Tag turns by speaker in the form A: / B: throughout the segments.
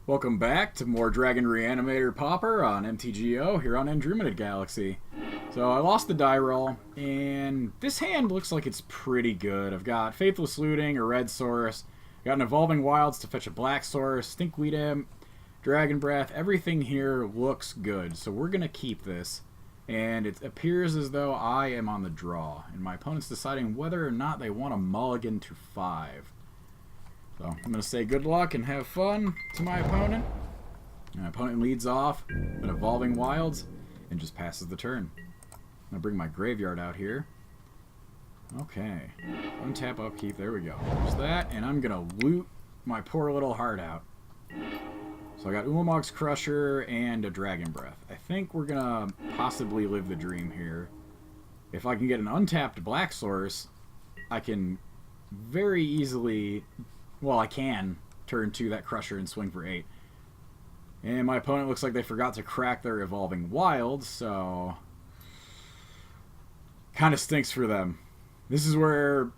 A: Welcome back to more Dragon Reanimator Popper on MTGO here on Andromeda Galaxy. So I lost the die roll, and this hand looks like it's pretty good. I've got Faithless Looting, a red source, got an Evolving Wilds to fetch a black source, Stinkweed Imp, Dragon Breath. Everything here looks good, so we're going to keep this. And it appears as though I am on the draw, and my opponent's deciding whether or not they want to mulligan to 5. So I'm going to say good luck and have fun to my opponent. My opponent leads off with Evolving Wilds and just passes the turn. I'm going to bring my graveyard out here. Okay. Untap, upkeep. There we go. There's that, and I'm going to loot my poor little heart out. So I got Ulamog's Crusher and a Dragon Breath. I think we're going to possibly live the dream here. If I can get an untapped black source, I can very easily... Well, I can turn to that Crusher and swing for 8. And my opponent looks like they forgot to crack their Evolving Wilds, so... kind of stinks for them. This is where,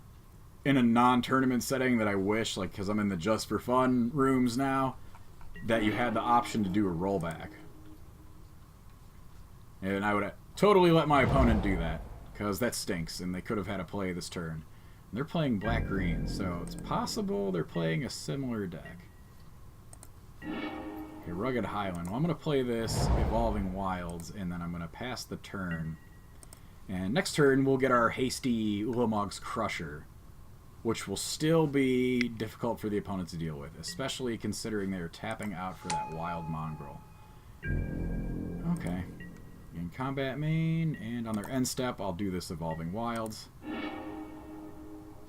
A: in a non-tournament setting that I wish, like, because I'm in the just for fun rooms now, that you had the option to do a rollback. And I would totally let my opponent do that, because that stinks, and they could have had a play this turn. They're playing black-green, so it's possible they're playing a similar deck. Okay, Rugged Highland. Well, I'm going to play this Evolving Wilds, and then I'm going to pass the turn. And next turn, we'll get our hasty Ulamog's Crusher, which will still be difficult for the opponent to deal with, especially considering they're tapping out for that Wild Mongrel. Okay. In combat main, and on their end step, I'll do this Evolving Wilds.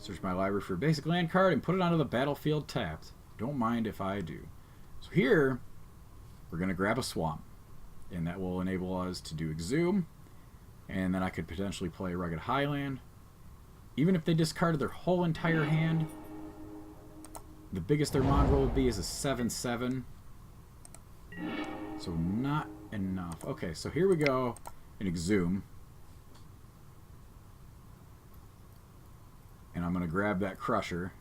A: Search my library for a basic land card and put it onto the battlefield tapped. Don't mind if I do. So here, we're going to grab a Swamp. And that will enable us to do Exhume. And then I could potentially play Rugged Highland. Even if they discarded their whole entire hand, the biggest their Mongrel would be is a 7/7. So not enough. Okay, so here we go and Exhume. And I'm going to grab that Crusher.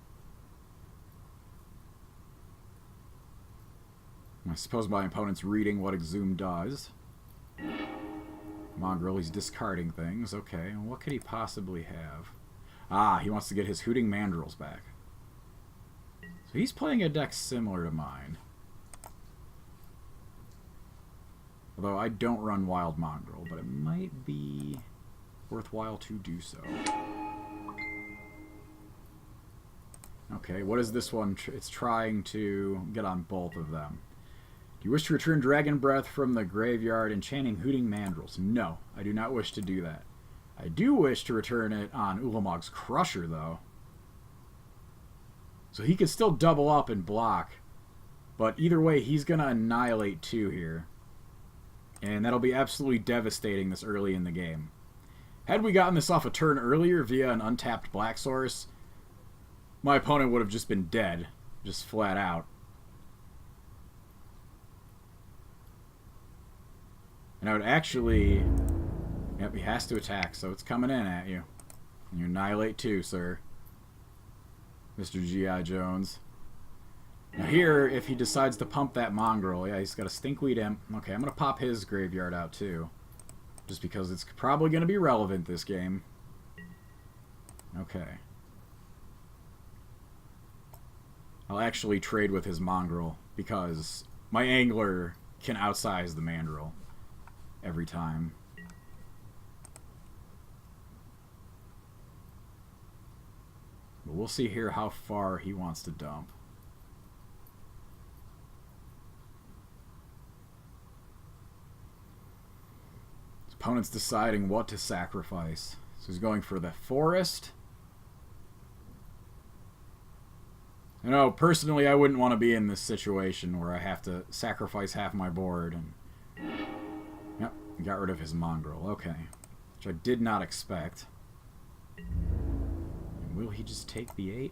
A: I suppose my opponent's reading what Exhume does. Mongrel, he's discarding things. Okay, and what could he possibly have? Ah, he wants to get his Hooting Mandrills back. So he's playing a deck similar to mine. Although I don't run Wild Mongrel, but it might be worthwhile to do so. Okay, what is this one? It's trying to get on both of them. Do you wish to return Dragon Breath from the graveyard, enchanting Hooting Mandrills? No, I do not wish to do that. I do wish to return it on Ulamog's Crusher, though. So he could still double up and block. But either way, he's going to annihilate 2 here. And that'll be absolutely devastating this early in the game. Had we gotten this off a turn earlier via an untapped black source, my opponent would have just been dead, just flat out. And I would actually... Yep, he has to attack, so it's coming in at you. And you annihilate 2, sir. Mr. G.I. Jones. Now here, if he decides to pump that Mongrel, yeah, he's got a Stinkweed Imp. Okay, I'm going to pop his graveyard out too. Just because it's probably going to be relevant this game. Okay. I'll actually trade with his Mongrel because my Angler can outsize the Mandrill every time. But we'll see here how far he wants to dump. His opponent's deciding what to sacrifice. So he's going for the Forest. You know, personally, I wouldn't want to be in this situation where I have to sacrifice half my board. And yep, got rid of his Mongrel. Okay. Which I did not expect. And will he just take the 8?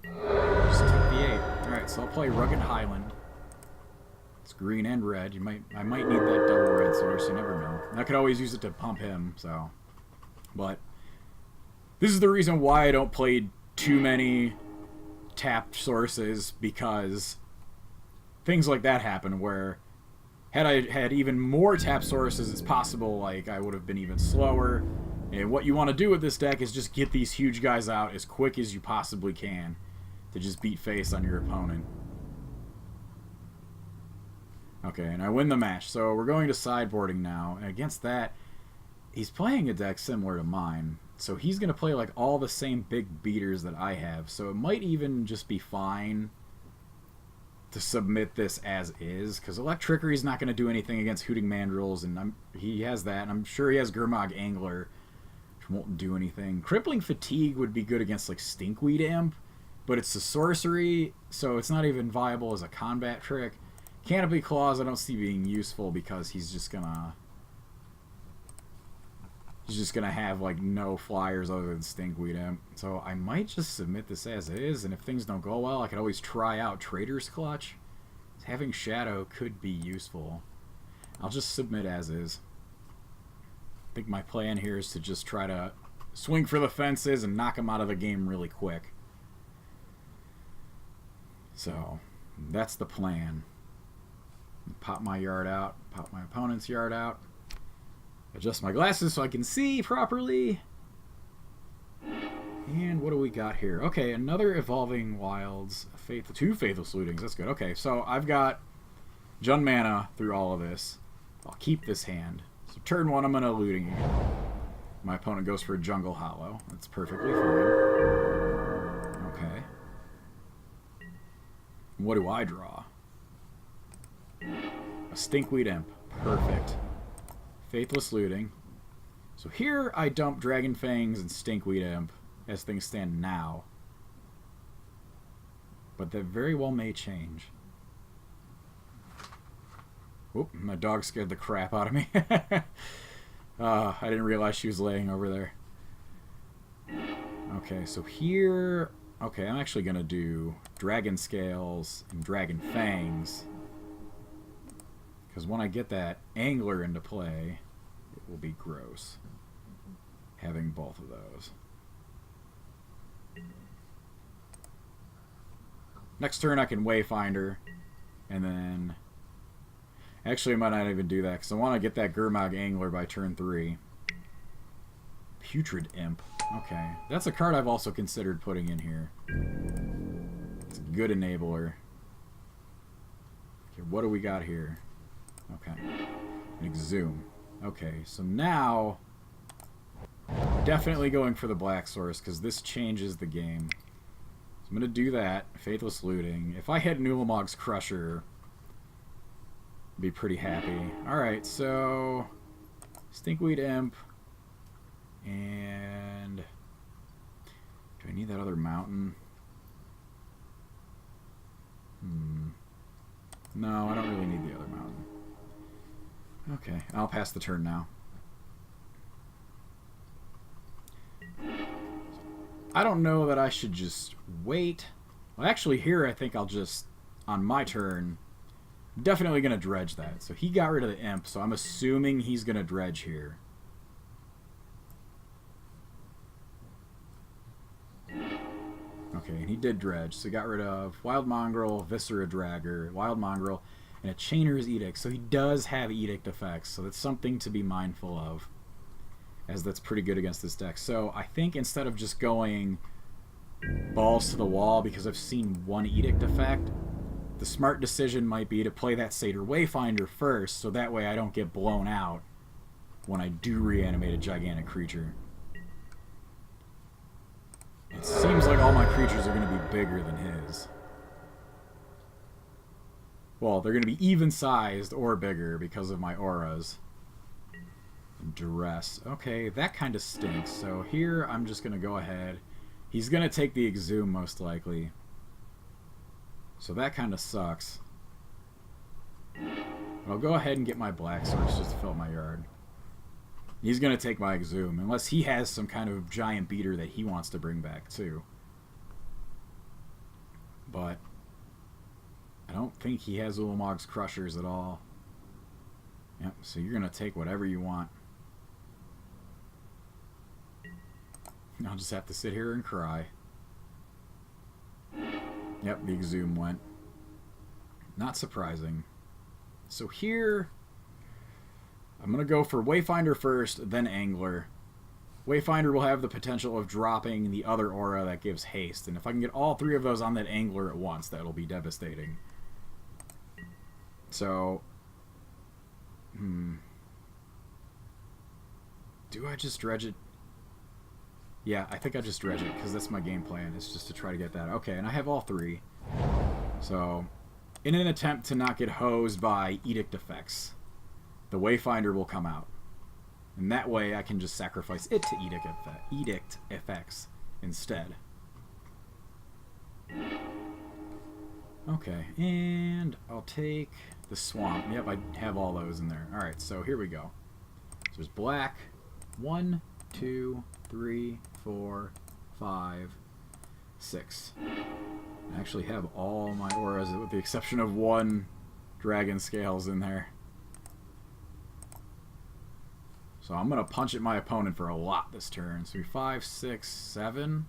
A: Just take the 8. Alright, so I'll play Rugged Highland. It's green and red. I might need that double red source, you never know. And I could always use it to pump him, so. But this is the reason why I don't play too many tapped sources, because things like that happen where had I had even more tap sources, it's possible like I would have been even slower. And what you want to do with this deck is just get these huge guys out as quick as you possibly can to just beat face on your opponent. Okay, and I win the match. So we're going to sideboarding now. And against that, he's playing a deck similar to mine. So he's going to play like all the same big beaters that I have. So it might even just be fine to submit this as is, because Electrickery is not going to do anything against Hooting Mandrills, and he has that, and I'm sure he has Gurmag Angler, which won't do anything. Crippling Fatigue would be good against like Stinkweed Imp, but it's a sorcery, so it's not even viable as a combat trick. Canopy Claws I don't see being useful because he's just gonna have like no flyers other than Stinkweed Imp. So I might just submit this as is, and if things don't go well, I could always try out Trader's Clutch. Having Shadow could be useful. I'll just submit as is. I think my plan here is to just try to swing for the fences and knock him out of the game really quick. So that's the plan. Pop my yard out, pop my opponent's yard out. Adjust my glasses so I can see properly. And what do we got here? Okay, another Evolving Wilds. Two Faithless Lootings. That's good. Okay, so I've got Jund Mana through all of this. I'll keep this hand. So turn one, I'm going to Looting again. My opponent goes for a Jungle Hollow. That's perfectly fine. Okay. What do I draw? A Stinkweed Imp. Perfect. Faithless Looting. So here I dump Dragon Fangs and Stinkweed Imp as things stand now. But that very well may change. Whoop, my dog scared the crap out of me. I didn't realize she was laying over there. Okay, so here... Okay, I'm actually going to do Dragon Scales and Dragon Fangs. Because when I get that Angler into play, it will be gross having both of those. Next turn I can Wayfinder, and then... Actually, I might not even do that, because I want to get that Gurmag Angler by turn 3. Putrid Imp. Okay, that's a card I've also considered putting in here. It's a good enabler. Okay, what do we got here? Okay, an Exhume. Okay, so now... Definitely going for the black source, because this changes the game. So I'm going to do that. Faithless Looting. If I hit Nulamog's Crusher, I'd be pretty happy. Alright, so... Stinkweed Imp. And... Do I need that other mountain? No, I don't really need the other mountain. Okay, I'll pass the turn now. I don't know that I should just wait. Well, actually, here I think I'll just, on my turn, definitely going to Dredge that. So he got rid of the Imp, so I'm assuming he's going to Dredge here. Okay, and he did Dredge. So he got rid of Wild Mongrel, Viscera Dragger, Wild Mongrel, and a Chainer's Edict. So he does have Edict effects, so that's something to be mindful of, as that's pretty good against this deck. So I think instead of just going balls to the wall because I've seen one Edict effect, the smart decision might be to play that Satyr Wayfinder first, so that way I don't get blown out when I do reanimate a gigantic creature. It seems like all my creatures are going to be bigger than his. Well, they're going to be even-sized or bigger because of my auras. Duress. Okay, that kind of stinks. So here I'm just going to go ahead. He's going to take the Exhume most likely. So that kind of sucks. I'll go ahead and get my black source just to fill my yard. He's going to take my Exhume, unless he has some kind of giant beater that he wants to bring back too. But I don't think he has Ulamog's Crushers at all. Yep, so you're going to take whatever you want. I'll just have to sit here and cry. Yep, the Exhume went. Not surprising. So here, I'm going to go for Wayfinder first, then Angler. Wayfinder will have the potential of dropping the other aura that gives haste. And if I can get all three of those on that Angler at once, that'll be devastating. So, do I just dredge it? Yeah, I think I just dredge it, because that's my game plan, is just to try to get that. Okay, and I have all three. So, in an attempt to not get hosed by Edict effects, the Wayfinder will come out. And that way I can just sacrifice it to Edict effects instead. Okay, and I'll take the Swamp. Yep, I have all those in there. Alright, so here we go. So there's black. 1, 2, 3, 4, 5, 6. I actually have all my auras with the exception of one Dragon Scales in there. So I'm going to punch at my opponent for a lot this turn. So 5, 6, 7.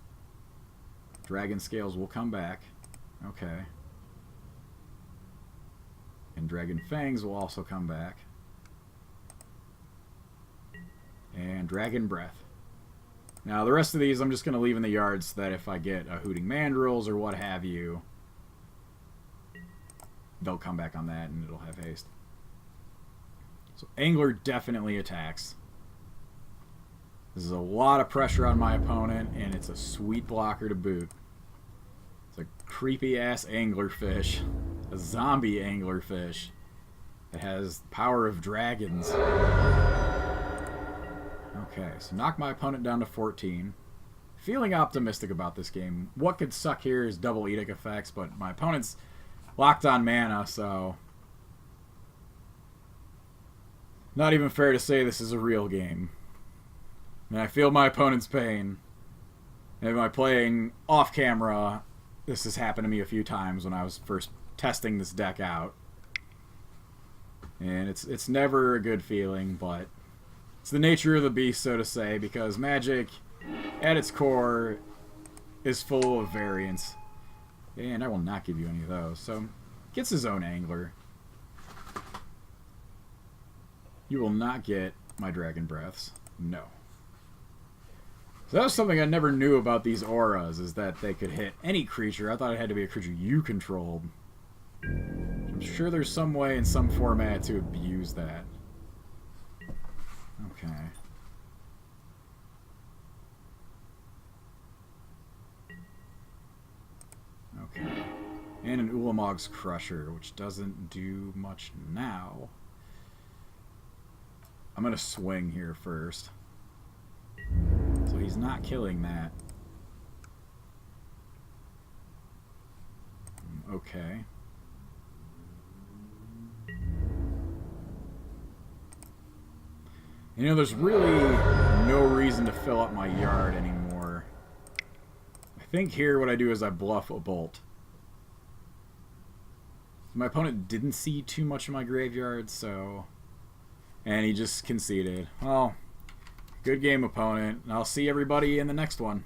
A: Dragon Scales will come back. Okay. And Dragon Fangs will also come back. And Dragon Breath. Now the rest of these I'm just going to leave in the yard so that if I get a Hooting Mandrills or what have you, they'll come back on that and it'll have haste. So Angler definitely attacks. This is a lot of pressure on my opponent, and it's a sweet blocker to boot. It's a creepy-ass anglerfish. A zombie anglerfish that has the power of dragons. Okay, so knock my opponent down to 14. Feeling optimistic about this game. What could suck here is double Edict effects, but my opponent's locked on mana, so... Not even fair to say this is a real game. And I feel my opponent's pain. And by playing off camera, this has happened to me a few times when I was first testing this deck out. And it's never a good feeling, but it's the nature of the beast, so to say, because Magic, at its core, is full of variance. And I will not give you any of those. So, gets his own Angler. You will not get my Dragon Breaths. No. So that was something I never knew about these auras, is that they could hit any creature. I thought it had to be a creature you controlled. I'm sure there's some way in some format to abuse that. Okay. Okay. And an Ulamog's Crusher, which doesn't do much now. I'm going to swing here first. So he's not killing that. Okay. You know, there's really no reason to fill up my yard anymore. I think here what I do is I bluff a Bolt. My opponent didn't see too much of my graveyard, so... And he just conceded. Well, good game, opponent. And I'll see everybody in the next one.